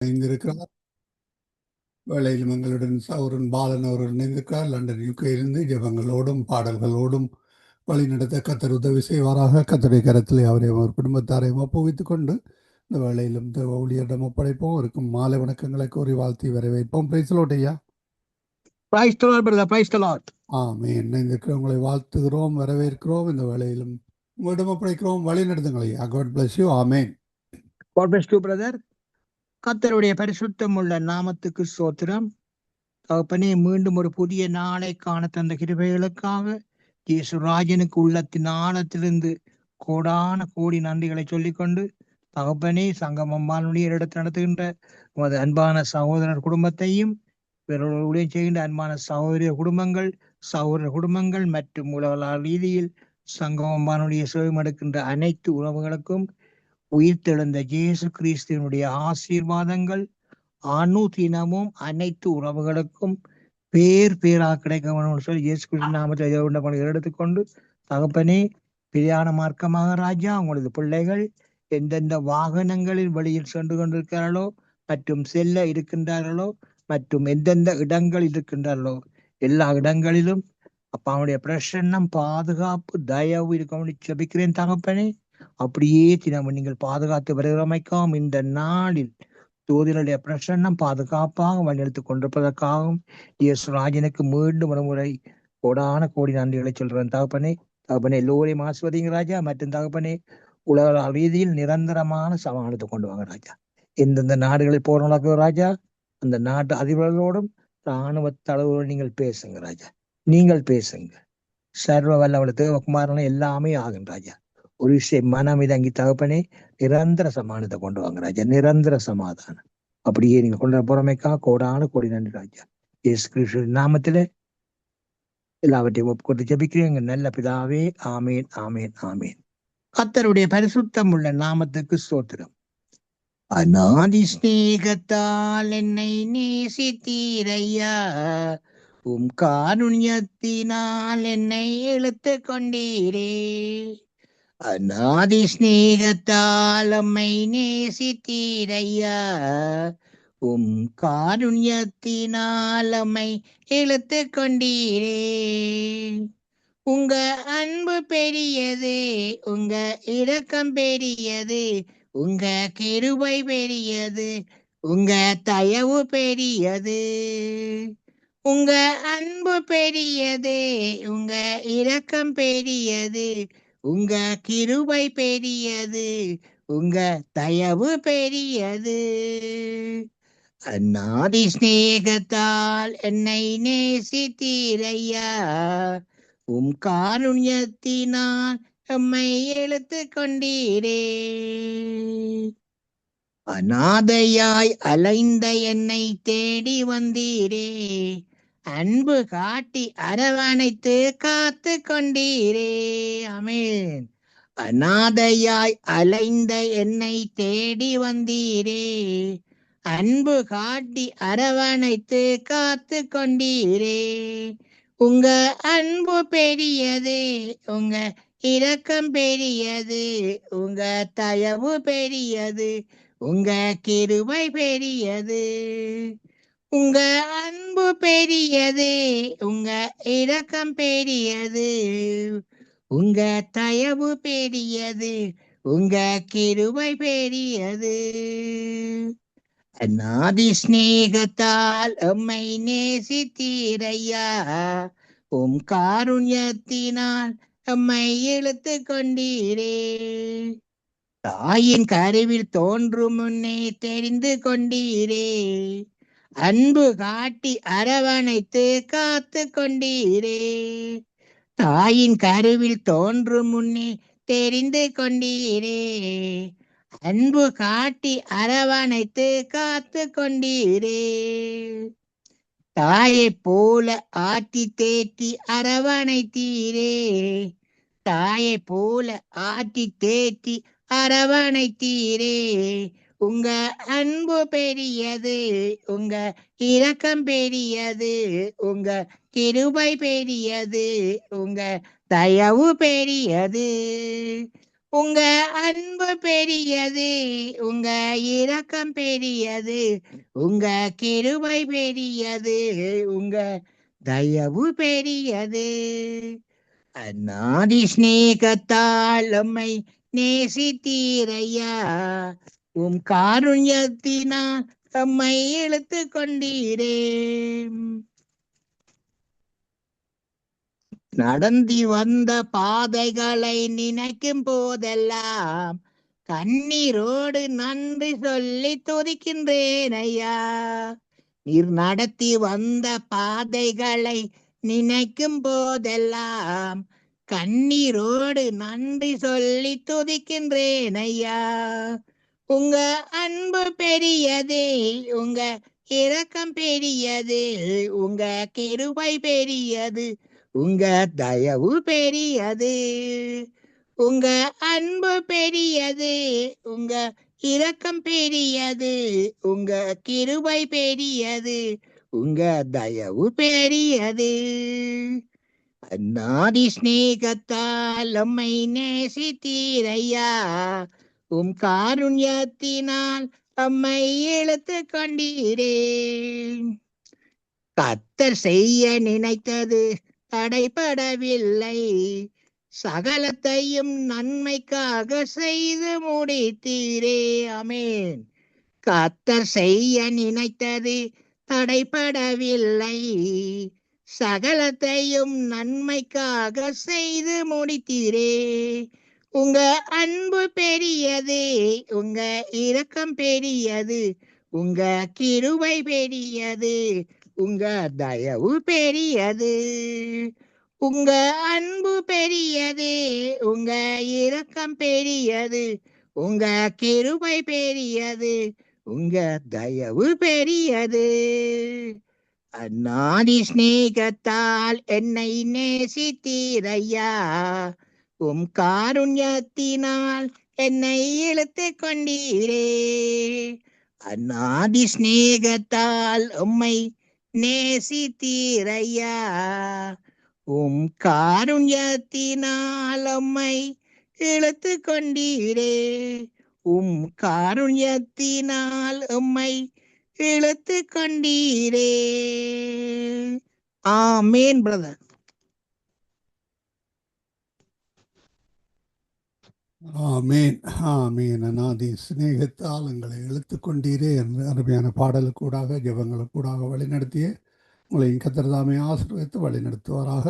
இணைந்திருக்கிறார். வேளையிலும் எங்களுடன் சௌரன் பாலன் அவர்கள் இணைந்திருக்கிறார். லண்டன் யூகேயிலிருந்து ஜெபங்களோடும் பாடல்களோடும் வழிநடத்த கத்தர் உதவி செய்வாராக. கத்தருடைய கரத்திலே அவரையும் அவர் குடும்பத்தாரையும் ஒப்புவித்துக் கொண்டு இந்த வேளையிலும் ஊழியரிடம் ஒப்படைப்போம். அவருக்கும் மாலை வணக்கங்களை கோரி வாழ்த்தி வரவேற்போம். பிரைஸ் தி லார்ட் ஐயா. Praise the lord brother, praise the lord. Amen. இணைந்திருக்கிறவங்களை வாழ்த்துகிறோம், வரவேற்கிறோம். இந்த வேளையிலும் உங்களிடம் ஒப்படைக்கிறோம். வழி நடத்துங்கள் ஐயா. God bless you. Amen. God bless you brother. கர்த்தருடைய பரிசுத்தம் உள்ள நாமத்துக்கு ஸ்தோத்திரம். தகப்பனே, மீண்டும் ஒரு புதிய நாளை காண தந்த கிருபைகளுக்காக இயேசுராஜனுக்கு உள்ளத்தின் ஆழத்திலிருந்து கோடான கோடி நன்றிகளை சொல்லிக்கொண்டு, தகப்பனே, சங்கமம் வானொலியை எடுத்து நடத்துகின்ற உமது அன்பான சகோதரர் குடும்பத்தையும் இவர்களுடைய செய்கின்ற அன்பான சகோதர குடும்பங்கள் மற்றும் உலகளால் ரீதியில் சங்கமம் வானொலியை சேவமெடுக்கின்ற அனைத்து உறவுகளுக்கும் உயிர்த்தெழுந்த இயேசு கிறிஸ்துவனுடைய ஆசீர்வாதங்கள் அனுதினமும் அனைத்து உறவுகளுக்கும் பேராக கிடைக்க வேண்டும் சொல்லி இயேசு கிறிஸ்து நாமத்தை எடுத்துக்கொண்டு, தகப்பனே, பிரியாண மார்க்கமாக ராஜா, உங்களது பிள்ளைகள் எந்தெந்த வாகனங்களில் வழியில் சென்று கொண்டிருக்கிறார்களோ மற்றும் செல்ல இருக்கின்றார்களோ மற்றும் எந்தெந்த இடங்களில் இருக்கின்றார்களோ எல்லா இடங்களிலும் அப்பாவுடைய பிரசன்னம், பாதுகாப்பு, தயவு இருக்க ஜெபிக்கிறேன் தகப்பனே. அப்படியே தினமும் நீங்கள் பாதுகாத்து வருகிறமைக்காகவும் இந்த நாளில் தூதனுடைய பிரசன்னம் பாதுகாப்பாக வழிநடத்திக் கொண்டிருப்பதற்காகவும் இயேசுராஜனுக்கு மீண்டும் ஒரு முறை கோடான கோடி நன்றிகளை சொல்றேன் தகப்பனே. எல்லோரையும் ஆஸ்வதிங்க ராஜா. மற்றும் தகப்பனே, உலக ரீதியில் நிரந்தரமான சமாளித்து கொண்டு வாங்க ராஜா. எந்தெந்த நாடுகளில் போர் நடக்குது ராஜா, அந்த நாட்டு அதிபர்களோடும் இராணுவ தலைவரோடு நீங்கள் பேசுங்க ராஜா. நீங்கள் பேசுங்க. சர்வ வல்லவள தேவகுமாரன் எல்லாமே ஆகும் ராஜா. ஒரு விஷயம் மனம் இதங்கி தகப்பனே, நிரந்தர சமாதானத்தை கொண்டு வாங்க ராஜா. நிரந்தர சமாதானம் அப்படியே நீங்க கொண்டு போறமைக்காக கோடான கோடி நன்றி ராஜா. இயேசு கிறிஸ்து நாமத்திலே எல்லாவற்றையும் ஒப்புக்கொண்டு ஜெபிக்கிறேன் நல்ல பிதாவே. ஆமேன், ஆமேன், ஆமேன். கர்த்தருடைய பரிசுத்தம் உள்ள நாமத்துக்கு ஸ்தோத்திரம். அநாதி ஸ்நேகத்தால் என்னை நேசித்தீரையா, உம் காருண்யத்தினால் என்னை இழுத்து கொண்டீரே. அநாதி ஸ்நேகத்தால் அம்மை நேசித்தீரையா, உம் காருண்யத்தினால் அம்மை இழுத்து கொண்டீரே. உங்க அன்பு பெரியது, உங்க இரக்கம் பெரியது, உங்க கிருபை பெரியது, உங்க தயவு பெரியது. உங்க அன்பு பெரியது, உங்க இரக்கம் பெரியது, உங்க கிருபை பெரியது, உங்க தயவு பெரியது. அநாதி ஸ்நேகத்தால் என்னை நேசித்தீரையா, உம் காருண்யத்தினால் எம்மை இழுத்து கொண்டீரே. அநாதையாய் அலைந்த என்னை தேடி வந்தீரே, அன்பு காட்டி அரவணைத்து காத்து கொண்டீரே. ஆமென். அநாதையாய் அலைந்த என்னை தேடி வந்தீரே, அன்பு காட்டி அரவணைத்து காத்து கொண்டீரே. உங்க அன்பு பெரியது, உங்க இரக்கம் பெரியது, உங்க தயவு பெரியது, உங்க கிருபை பெரியது. உங்க அன்பு பெரியது, உங்க இரக்கம் பெரியது, உங்க தயவு பெரியது, உங்க கிருபை பெரியது. அநாதி ஸ்நேகத்தால் எம்மை நேசித்தீரையா, உம் காருண்யத்தினால் எம்மை இழுத்து கொண்டீரே. தாயின் கருவில் தோன்றும் முன்னே தெரிந்து கொண்டீரே, அன்பு காட்டி அரவணைத்து காத்து கொண்டீரே. தாயின் கருவில் தோன்றும் முன்னே தெரிந்து கொண்டீரே, அன்பு காட்டி அரவணைத்து காத்து கொண்டீரே. தாயை போல ஆட்டி தேற்றி அரவணைத்தீரே, தாயை போல ஆட்டி தேற்றி அரவணைத்தீரே. உங்க அன்பு பெரியது, உங்க இரக்கம் பெரியது, உங்க கிருபை பெரியது, உங்க தயவு பெரியது. உங்க அன்பு பெரியது, உங்க இரக்கம் பெரியது, உங்க கிருபை பெரியது, உங்க தயவு பெரியது. அநாதி ஸ்நேகத்தால் நம்மை நேசித்தீரையா, உம் காருண்யத்தினால் நம்மை இழுத்து கொண்டீரே. நடந்து வந்த பாதைகளை நினைக்கும் போதெல்லாம் கண்ணீரோடு நன்றி சொல்லி துதிக்கின்றேன் ஐயா. நீர் நடத்தி வந்த பாதைகளை நினைக்கும் போதெல்லாம் கண்ணீரோடு நன்றி சொல்லி துதிக்கின்றேன் ஐயா. உங்க அன்பு பெரியது, உங்க இரக்கம் பெரியது, உங்க கிருபை பெரியது, உங்க தயவு பெரியது. உங்க அன்பு பெரியது, உங்க இரக்கம் பெரியது, உங்க கிருபை பெரியது, உங்க தயவு பெரியது. அநாதி ஸ்நேகத்தால் நம்மை நேசித்தீரையா, உம் காருண்யத்தினால் நம்மை இழுத்து கொண்டீரே. கர்த்தர் செய்ய நினைத்தது தடைபடவில்லை, சகலத்தையும் நன்மைக்காக செய்து முடித்தீரே. ஆமென். கர்த்தர் செய்ய நினைத்தது தடைபடவில்லை, சகலத்தையும் நன்மைக்காக செய்து முடித்தீரே. உங்க அன்பு பெரியது, உங்க இரக்கம் பெரியது, உங்க கிருபை பெரியது, உங்க தயவு பெரியது. உங்க அன்பு பெரியது, உங்க இரக்கம் பெரியது, உங்க கிருபை பெரியது, உங்க தயவு பெரியது. அநாதி ஸ்நேகத்தால் என்னை நேசித்தீரையா, உம் காருண்யத்தினால் என்னை இழுத்து கொண்டீரே. அநாதி ஸ்நேகத்தால் உம்மை நேசித்தீரையா, உம் காருண்யத்தினால் உம்மை இழுத்து கொண்டீரே. உம் காருண்யத்தினால் உம்மை இழுத்து கொண்டீரே. ஆமென் பிரதர். ஆமேன் ஆமேன். அநாதி சிநேகத்தால் எங்களை இழுத்து கொண்டீரே என்று அருமையான பாடலுக்கூடாக ஜெபங்களுக்கூடாக வழிநடத்திய உங்களையும் கர்த்தர் தாமே ஆசீர்வதித்து வழிநடத்துவாராக.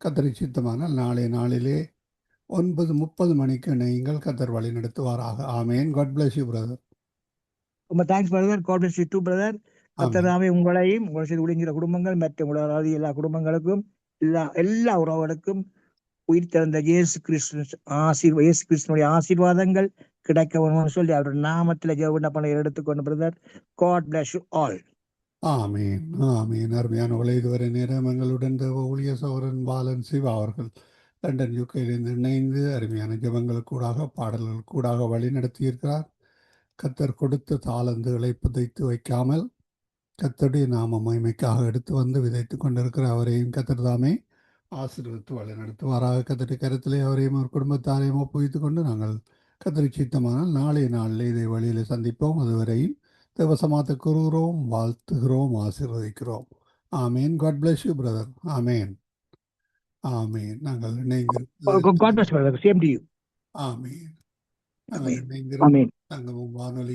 கர்த்தரை சித்தமான நாளைய நாளிலே 9:30 மணிக்கு நீங்கள் கர்த்தர் வழிநடத்துவாராக. Amen. God bless you brother. ரொம்ப thanks brother. God bless you too brother. கர்த்தராமே உங்களையும் உங்களை செய்து ஒடுங்கிற குடும்பங்கள் மற்றும் உலகளாவிய எல்லா குடும்பங்களுக்கும் எல்லா உறவுகளுக்கும் உயிர் திறந்த இயேசு கிறிஸ்துவனுடைய ஆசீர்வாதங்கள் கிடைக்க வேணும்னு சொல்லி அவருடைய நாமத்தில் ஜெபம் எடுத்துக்கொண்டு brother. God bless you all. ஆமீன் ஆமீன். அருமையானவர்களே, இதுவரை நேரம் எங்களுடன் தேவ ஊழிய சகோதரன் பாலன் சிவா அவர்கள் லண்டன் யூகேயிலிருந்து இணைந்து அருமையான ஜெபங்களுக்கூடாக பாடல்களுக்கூடாக வழி நடத்தியிருக்கிறார். கர்த்தர் கொடுத்த தாளந்துகளை புதைத்து வைக்காமல் கர்த்தருடைய நாம மகிமைக்காக எடுத்து வந்து விதைத்து கொண்டிருக்கிற அவரையும் கர்த்தர் தாமே ஆசீர்வதித்து வழி நடத்துவாராக. கர்த்தருடைய கருத்திலே அவரையும் ஒரு குடும்பத்தாரையும் ஒப்புவித்து கொண்டு நாங்கள் கர்த்தரை சித்தமானால் நாளைய நாளில் இதை வழியில் சந்திப்போம். அதுவரையும் தேவசமாத்த கூறுகிறோம், வாழ்த்துகிறோம், ஆசீர்வதிக்கிறோம். Amen. God bless you brother. Amen amen. நாங்கள் இணைந்திருக்கிறோம். God bless you, brother. Same to you. Amen. Amen. நாங்கள் இணைந்திருக்கிறோம் Amen. சங்கமும் வானொலி